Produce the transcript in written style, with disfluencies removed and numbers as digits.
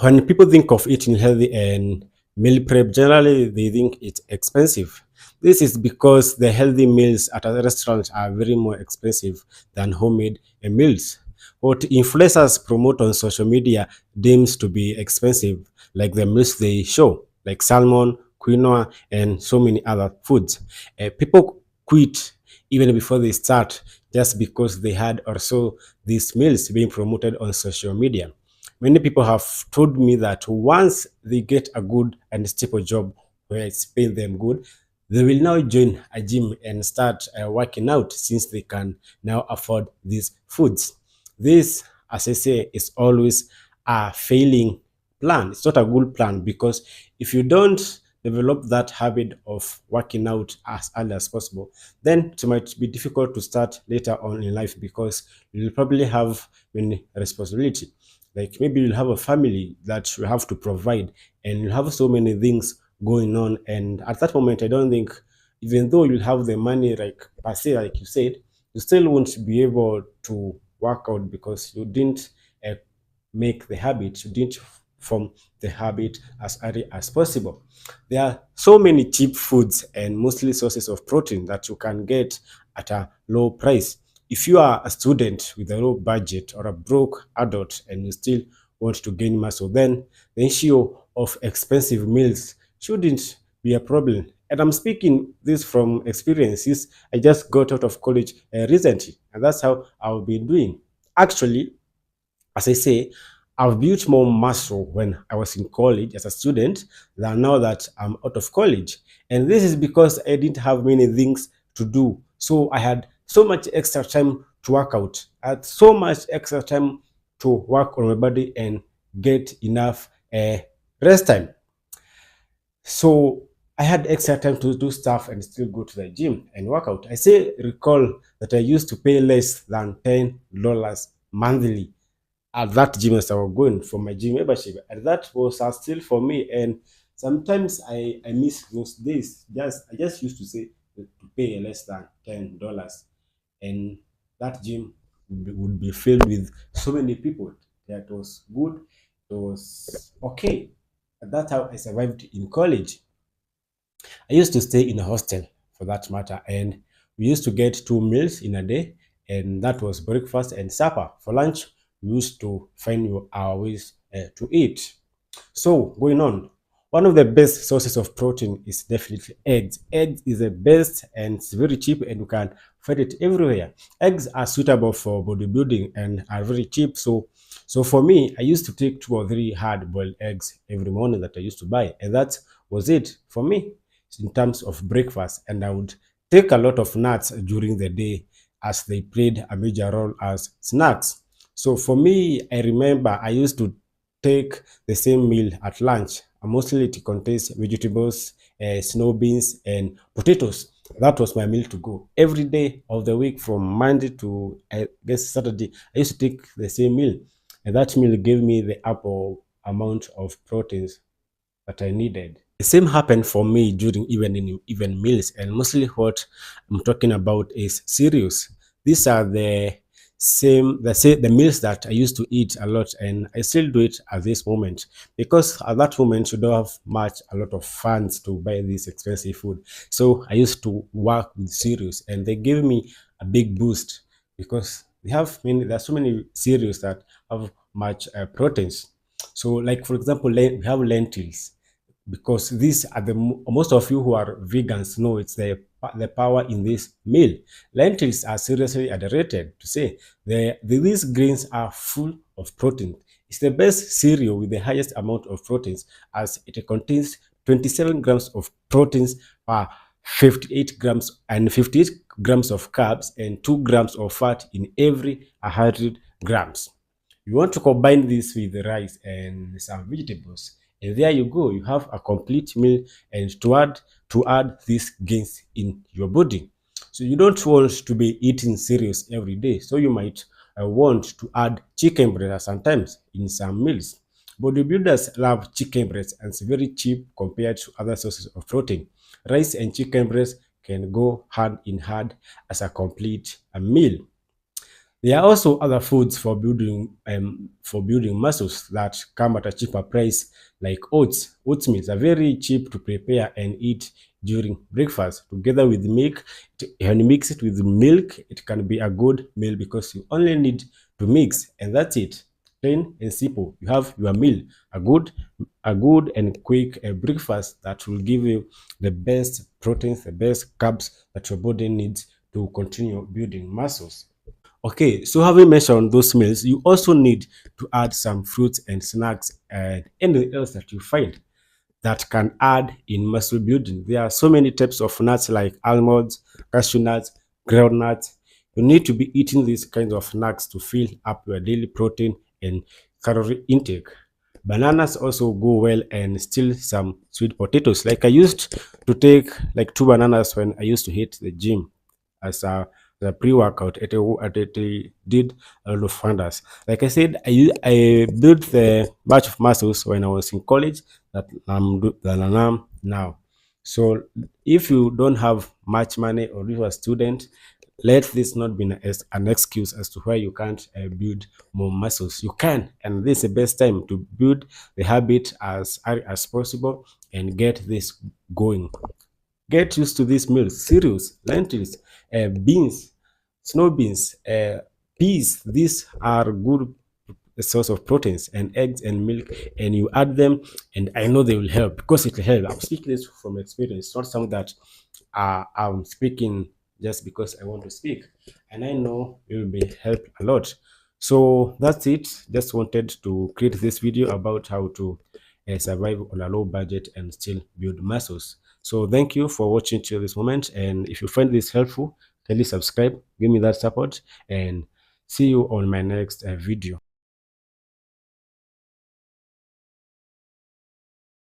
When people think of eating healthy and meal prep, generally they think it's expensive. This is because the healthy meals at a restaurant are very more expensive than homemade meals. What influencers promote on social media deems to be expensive, like the meals they show, like salmon, quinoa, and so many other foods. People quit even before they start just because they had or saw these meals being promoted on social media. Many people have told me that once they get a good and stable job where it's paying them good, they will now join a gym and start working out since they can now afford these foods. This, as I say, is always a failing plan. It's not a good plan because if you don't develop that habit of working out as early as possible, then it might be difficult to start later on in life because you'll probably have many responsibility. Like maybe you'll have a family that you have to provide, and you have so many things going on. And at that moment, I don't think, even though you'll have the money, like per se, like you said, you still won't be able to work out because you didn't uh, make the habit, you didn't form the habit as early as possible. There are so many cheap foods and mostly sources of protein that you can get at a low price. If you are a student with a low budget or a broke adult and you still want to gain muscle, then the issue of expensive meals shouldn't be a problem. And I'm speaking this from experiences. I just got out of college recently, and that's how I've been doing. Actually, as I say, I've built more muscle when I was in college as a student than now that I'm out of college. And this is because I didn't have many things to do. So I had so much extra time to work out. I had so much extra time to work on my body and get enough rest time. So I had extra time to do stuff and still go to the gym and work out. I say recall that I used to pay less than $10 monthly at that gym as I was going for my gym membership. And that was still for me. And sometimes I miss those days. I just used to say to pay less than $10. And that gym would be filled with so many people. That was good. It was okay. And that's how I survived in college. I used to stay in a hostel for that matter, and we used to get two meals in a day, and that was breakfast and supper. For lunch, we used to find our ways to eat. So, going on, one of the best sources of protein is definitely eggs. Eggs is the best and it's very cheap, and you can find it everywhere. Eggs are suitable for bodybuilding and are very cheap. So for me, I used to take two or three hard boiled eggs every morning that I used to buy, and that was it for me in terms of breakfast. And I would take a lot of nuts during the day as they played a major role as snacks. So for me, I remember I used to take the same meal at lunch. And mostly it contains vegetables, snow beans, and potatoes. That was my meal to go every day of the week from Monday to I guess Saturday. I used to take the same meal, and that meal gave me the ample amount of proteins that I needed. The same happened for me during even meals, and mostly what I'm talking about is cereals. These are the meals that I used to eat a lot, and I still do it at this moment because at that moment you don't have a lot of funds to buy this expensive food. So I used to work with cereals, and they gave me a big boost because there are so many cereals that have much proteins. So, like for example, we have lentils because these are most of you who are vegans know it's the power in this meal. Lentils are seriously underrated to say these grains are full of protein. It's the best cereal with the highest amount of proteins as it contains 27 grams of proteins per 58 grams and 58 grams of carbs and 2 grams of fat in every 100 grams. You want to combine this with the rice and some vegetables, and there you go. You have a complete meal, and to add these gains in your body. So you don't want to be eating cereals every day. So you might want to add chicken breast sometimes in some meals. Bodybuilders love chicken breast, and it's very cheap compared to other sources of protein. Rice and chicken breast can go hand in hand as a complete meal. There are also other foods for building muscles that come at a cheaper price, like oats. Oatmeal are very cheap to prepare and eat during breakfast together with milk. When you mix it with milk, it can be a good meal because you only need to mix, and that's it. Plain and simple. You have your meal, a good and quick breakfast that will give you the best proteins, the best carbs that your body needs to continue building muscles. Okay, so having mentioned those meals, you also need to add some fruits and snacks and anything else that you find that can add in muscle building. There are so many types of nuts like almonds, cashew nuts, groundnuts. You need to be eating these kinds of nuts to fill up your daily protein and calorie intake. Bananas also go well, and still some sweet potatoes. Like I used to take like 2 bananas when I used to hit the gym as a pre-workout. It did a lot of wonders. Like I said, I built the batch of muscles when I was in college that I am now. So if you don't have much money or if you're a student, let this not be an excuse as to why you can't build more muscles. You can, and this is the best time to build the habit as early as possible and get this going. Get used to these meals: cereals, lentils, beans, snow beans, peas. These are good source of proteins, and eggs and milk, and you add them, and I know they will help because it will help. I'm speaking this from experience. It's not something that I'm speaking just because I want to speak, and I know it will be help a lot. So that's it. Just wanted to create this video about how to survive on a low budget and still build muscles. So thank you for watching till this moment, and if you find this helpful, kindly subscribe, give me that support, and see you on my next video.